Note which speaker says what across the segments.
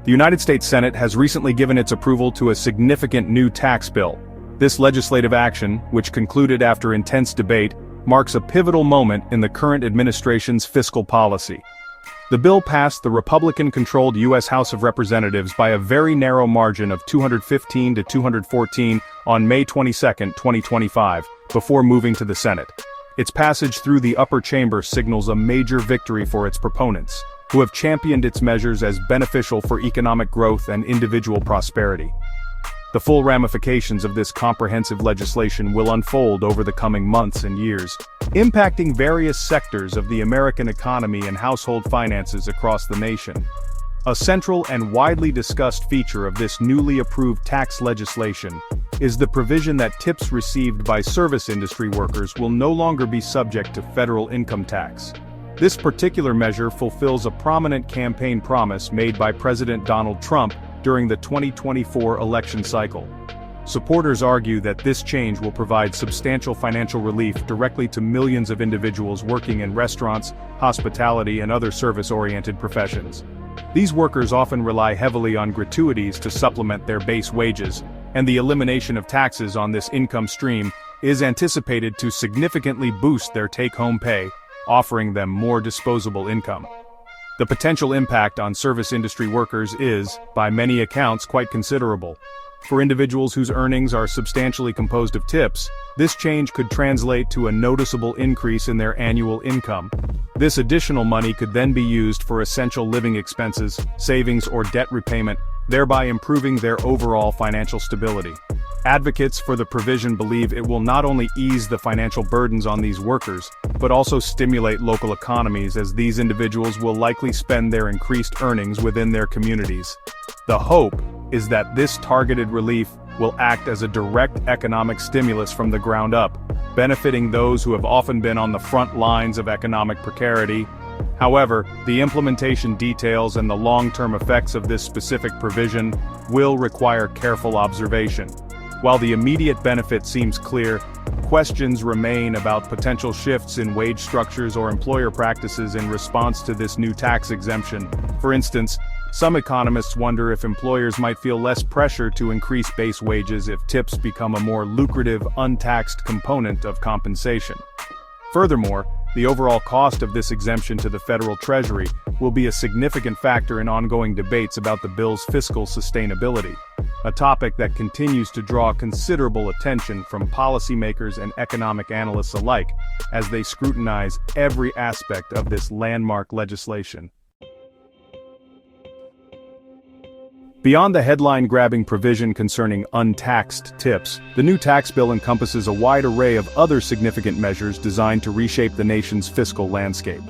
Speaker 1: The United States Senate has recently given its approval to a significant new tax bill. This legislative action, which concluded after intense debate, marks a pivotal moment in the current administration's fiscal policy. The bill passed the Republican-controlled U.S. House of Representatives by a very narrow margin of 215 to 214 on May 22, 2025, before moving to the Senate. Its passage through the upper chamber signals a major victory for its proponents, who have championed its measures as beneficial for economic growth and individual prosperity. The full ramifications of this comprehensive legislation will unfold over the coming months and years, impacting various sectors of the American economy and household finances across the nation. A central and widely discussed feature of this newly approved tax legislation is the provision that tips received by service industry workers will no longer be subject to federal income tax. This particular measure fulfills a prominent campaign promise made by President Donald Trump during the 2024 election cycle. Supporters argue that this change will provide substantial financial relief directly to millions of individuals working in restaurants, hospitality, and other service-oriented professions. These workers often rely heavily on gratuities to supplement their base wages, and the elimination of taxes on this income stream is anticipated to significantly boost their take-home pay, offering them more disposable income. The potential impact on service industry workers is, by many accounts, quite considerable. For individuals whose earnings are substantially composed of tips, this change could translate to a noticeable increase in their annual income. This additional money could then be used for essential living expenses, savings, or debt repayment, thereby improving their overall financial stability. Advocates for the provision believe it will not only ease the financial burdens on these workers, but also stimulate local economies, as these individuals will likely spend their increased earnings within their communities. The hope is that this targeted relief will act as a direct economic stimulus from the ground up, benefiting those who have often been on the front lines of economic precarity. However, the implementation details and the long-term effects of this specific provision will require careful observation. While the immediate benefit seems clear, questions remain about potential shifts in wage structures or employer practices in response to this new tax exemption. For instance, some economists wonder if employers might feel less pressure to increase base wages if tips become a more lucrative, untaxed component of compensation. Furthermore, the overall cost of this exemption to the federal treasury will be a significant factor in ongoing debates about the bill's fiscal sustainability, a topic that continues to draw considerable attention from policymakers and economic analysts alike as they scrutinize every aspect of this landmark legislation. Beyond the headline-grabbing provision concerning untaxed tips, the new tax bill encompasses a wide array of other significant measures designed to reshape the nation's fiscal landscape.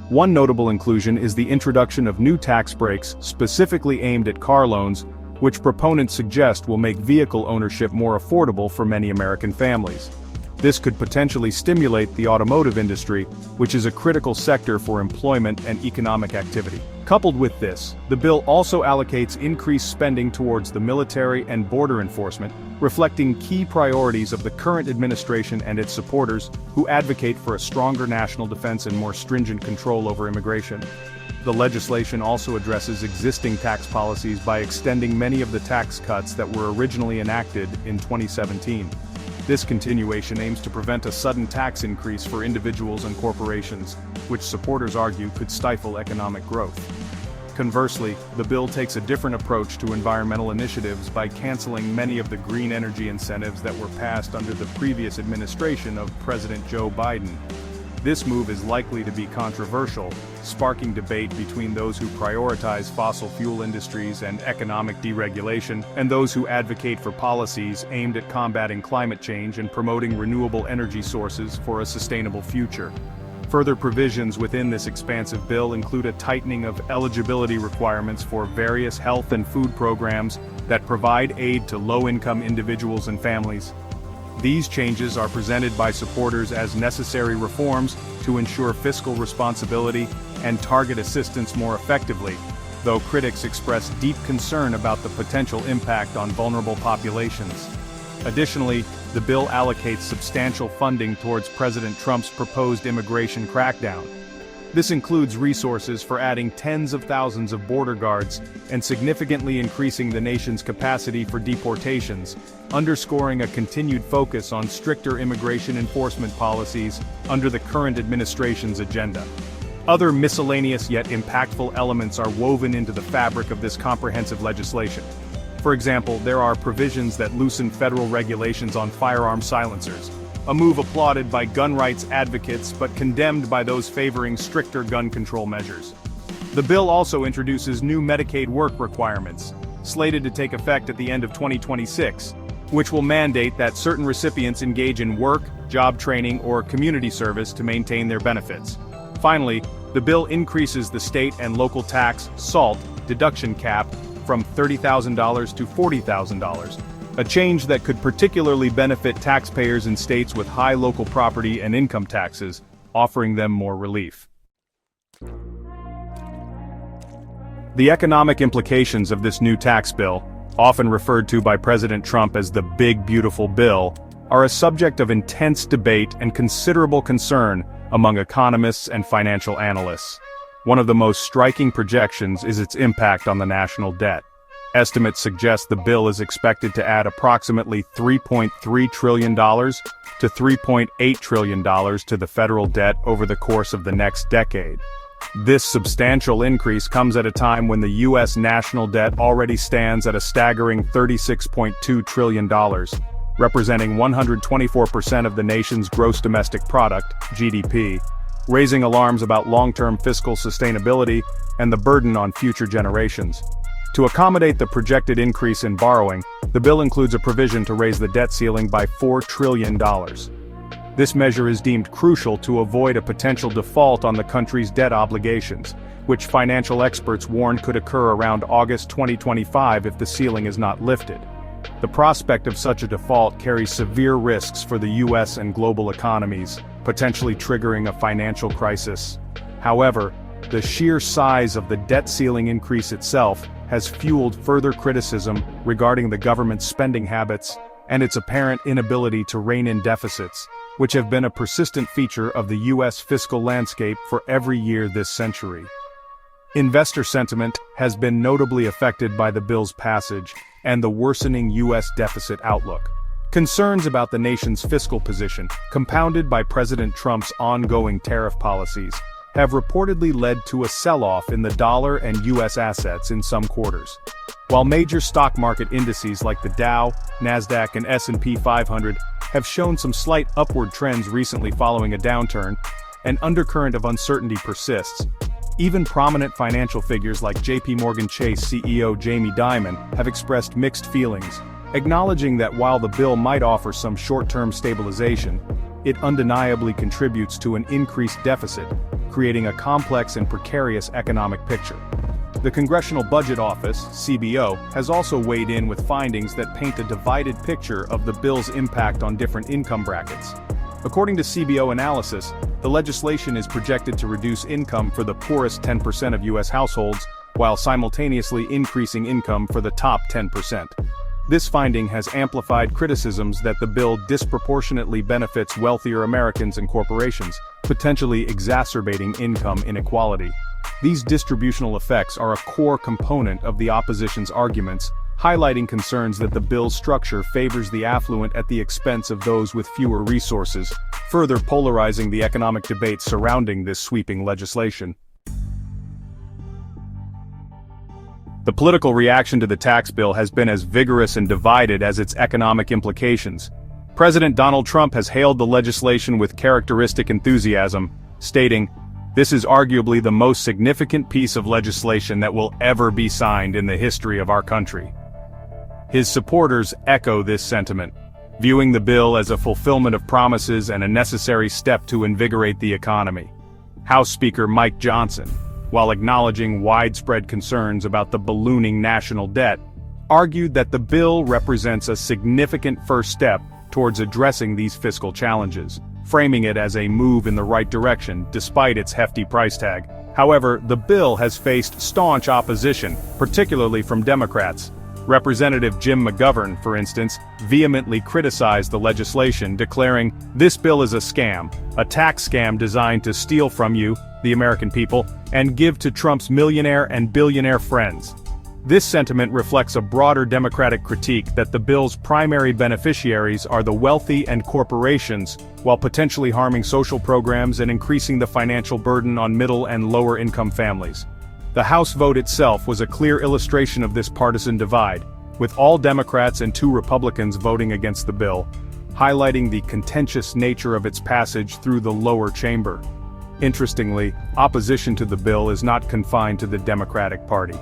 Speaker 1: One notable inclusion is the introduction of new tax breaks specifically aimed at car loans, which proponents suggest will make vehicle ownership more affordable for many American families. This could potentially stimulate the automotive industry, which is a critical sector for employment and economic activity. Coupled with this, the bill also allocates increased spending towards the military and border enforcement, reflecting key priorities of the current administration and its supporters, who advocate for a stronger national defense and more stringent control over immigration. The legislation also addresses existing tax policies by extending many of the tax cuts that were originally enacted in 2017. This continuation aims to prevent a sudden tax increase for individuals and corporations, which supporters argue could stifle economic growth. Conversely, the bill takes a different approach to environmental initiatives by canceling many of the green energy incentives that were passed under the previous administration of President Joe Biden. This move is likely to be controversial, sparking debate between those who prioritize fossil fuel industries and economic deregulation, and those who advocate for policies aimed at combating climate change and promoting renewable energy sources for a sustainable future. Further provisions within this expansive bill include a tightening of eligibility requirements for various health and food programs that provide aid to low-income individuals and families. These changes are presented by supporters as necessary reforms to ensure fiscal responsibility and target assistance more effectively, though critics express deep concern about the potential impact on vulnerable populations. Additionally, the bill allocates substantial funding towards President Trump's proposed immigration crackdown. This includes resources for adding tens of thousands of border guards and significantly increasing the nation's capacity for deportations, underscoring a continued focus on stricter immigration enforcement policies under the current administration's agenda. Other miscellaneous yet impactful elements are woven into the fabric of this comprehensive legislation. For example, there are provisions that loosen federal regulations on firearm silencers, a move applauded by gun rights advocates but condemned by those favoring stricter gun control measures. The bill also introduces new Medicaid work requirements, slated to take effect at the end of 2026, which will mandate that certain recipients engage in work, job training, or community service to maintain their benefits. Finally, the bill increases the state and local tax, SALT, deduction cap from $30,000 to $40,000. A change that could particularly benefit taxpayers in states with high local property and income taxes, offering them more relief. The economic implications of this new tax bill, often referred to by President Trump as the Big Beautiful Bill, are a subject of intense debate and considerable concern among economists and financial analysts. One of the most striking projections is its impact on the national debt. Estimates suggest the bill is expected to add approximately $3.3 trillion to $3.8 trillion to the federal debt over the course of the next decade. This substantial increase comes at a time when the U.S. national debt already stands at a staggering $36.2 trillion, representing 124% of the nation's gross domestic product, GDP, raising alarms about long-term fiscal sustainability and the burden on future generations. To accommodate the projected increase in borrowing, the bill includes a provision to raise the debt ceiling by $4 trillion. This measure is deemed crucial to avoid a potential default on the country's debt obligations, which financial experts warn could occur around August 2025 if the ceiling is not lifted. The prospect of such a default carries severe risks for the U.S. and global economies, potentially triggering a financial crisis. However, the sheer size of the debt ceiling increase itself has fueled further criticism regarding the government's spending habits and its apparent inability to rein in deficits, which have been a persistent feature of the U.S. fiscal landscape for every year this century. Investor sentiment has been notably affected by the bill's passage and the worsening U.S. deficit outlook. Concerns about the nation's fiscal position, compounded by President Trump's ongoing tariff policies, have reportedly led to a sell-off in the dollar and U.S. assets in some quarters. While major stock market indices like the Dow, Nasdaq, and S&P 500 have shown some slight upward trends recently following a downturn, an undercurrent of uncertainty persists. Even prominent financial figures like J.P. Morgan Chase CEO Jamie Dimon have expressed mixed feelings, acknowledging that while the bill might offer some short-term stabilization, it undeniably contributes to an increased deficit, creating a complex and precarious economic picture. The Congressional Budget Office, CBO, has also weighed in with findings that paint a divided picture of the bill's impact on different income brackets. According to CBO analysis, the legislation is projected to reduce income for the poorest 10% of U.S. households, while simultaneously increasing income for the top 10%. This finding has amplified criticisms that the bill disproportionately benefits wealthier Americans and corporations, potentially exacerbating income inequality. These distributional effects are a core component of the opposition's arguments, highlighting concerns that the bill's structure favors the affluent at the expense of those with fewer resources, further polarizing the economic debate surrounding this sweeping legislation. The political reaction to the tax bill has been as vigorous and divided as its economic implications. President Donald Trump has hailed the legislation with characteristic enthusiasm, stating, "This is arguably the most significant piece of legislation that will ever be signed in the history of our country." His supporters echo this sentiment, viewing the bill as a fulfillment of promises and a necessary step to invigorate the economy. House Speaker Mike Johnson, while acknowledging widespread concerns about the ballooning national debt, argued that the bill represents a significant first step towards addressing these fiscal challenges, framing it as a move in the right direction despite its hefty price tag. However, the bill has faced staunch opposition, particularly from Democrats. Representative Jim McGovern, for instance, vehemently criticized the legislation, declaring, "This bill is a scam, a tax scam designed to steal from you, the American people, and give to Trump's millionaire and billionaire friends." This sentiment reflects a broader Democratic critique that the bill's primary beneficiaries are the wealthy and corporations, while potentially harming social programs and increasing the financial burden on middle and lower-income families. The House vote itself was a clear illustration of this partisan divide, with all Democrats and 2 Republicans voting against the bill, highlighting the contentious nature of its passage through the lower chamber. Interestingly, opposition to the bill is not confined to the Democratic Party.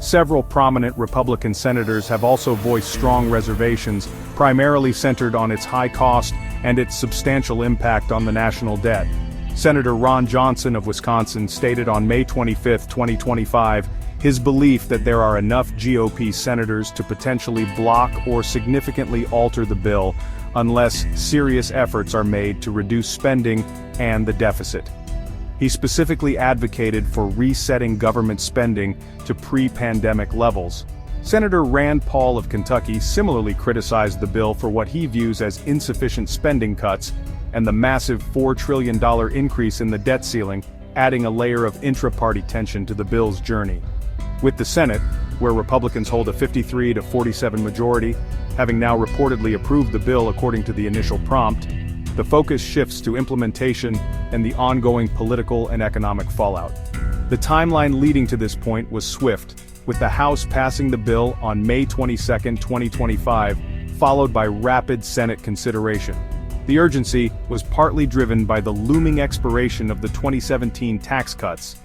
Speaker 1: Several prominent Republican senators have also voiced strong reservations, primarily centered on its high cost and its substantial impact on the national debt. Senator Ron Johnson of Wisconsin stated on May 25, 2025, his belief that there are enough GOP senators to potentially block or significantly alter the bill unless serious efforts are made to reduce spending and the deficit. He specifically advocated for resetting government spending to pre-pandemic levels. Senator Rand Paul of Kentucky similarly criticized the bill for what he views as insufficient spending cuts and the massive $4 trillion increase in the debt ceiling, adding a layer of intra-party tension to the bill's journey. With the Senate, where Republicans hold a 53-47 majority, having now reportedly approved the bill according to the initial prompt, the focus shifts to implementation and the ongoing political and economic fallout. The timeline leading to this point was swift, with the House passing the bill on May 22, 2025, followed by rapid Senate consideration. The urgency was partly driven by the looming expiration of the 2017 tax cuts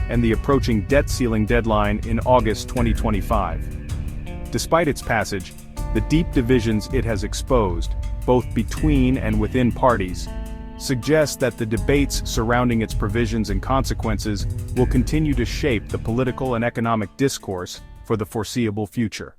Speaker 1: and the approaching debt ceiling deadline in August 2025. Despite its passage, the deep divisions it has exposed, both between and within parties, suggest that the debates surrounding its provisions and consequences will continue to shape the political and economic discourse for the foreseeable future.